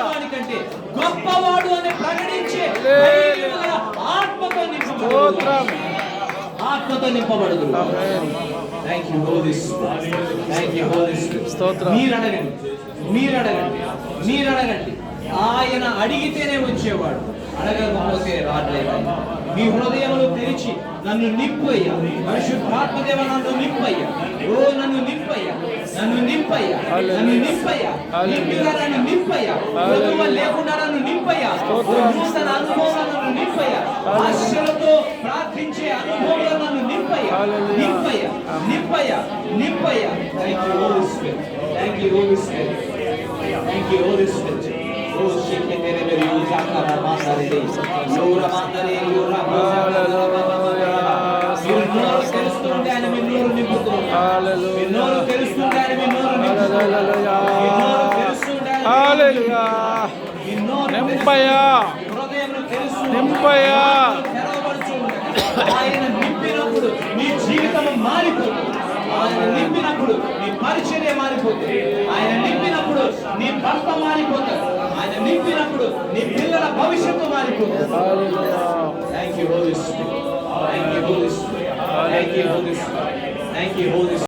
వానికంటే గొప్పవాడు అని ప్రకటించే ఆత్మతో నింపబడదు. Thank you, Holy Spirit. Thank you, Holy Spirit. మీరు అడగండి. ఆయన అడిగితేనే వచ్చేవాడు, అడగకపోతే రాట్లేదు. మీ హృదయములు తెరిచి నన్ను నింపయ్యా, పరిశుద్ధాత్మదేవ నన్ను నింపయ్యా, ఓ నన్ను నింపయ్యా, నిండుగా నన్ను నింపయ్యా, కొదువ లేకుండా నన్ను నింపయ్యా, నూతన అనుభవం నన్ను నింపయ్యా, ఆశలతో ప్రార్థించే అనుభవంలో నన్ను నింపయ్యా. Thank you, Holy Spirit. Thank you, Holy Spirit. Thank you, Holy Spirit. Oh, shake it, baby, you zakka na mandare de. Sura mandare, you rakha. మీరు నోరు తెరుస్తుంటే ఆయన మీ నోరు నింపుతారు. మీ నోరు తెరుస్తుంటే ఆయన మీ నోరు నింపుతారు. మీ నోరు తెరుస్తుంటే హల్లెలూయా. మీ నోరు నింపయ్యా. హృదయమును తెరుస్తుంటే నింపయ్యా. ఆయన నింపినప్పుడు మీ జీవితం మారిపోతుంది. ఆయన నింపినప్పుడు నీ పరిచర్య మారిపోతుంది. ఆయన నింపినప్పుడు నీ భర్త మారిపోతాడు. ఆయన నింపినప్పుడు నీ పిల్లల భవిష్యత్తు మారిపోతుంది. Thank you, Holy Spirit. Thank you, Holy Spirit. Thank you, Holy Spirit. Thank you, Holy Spirit.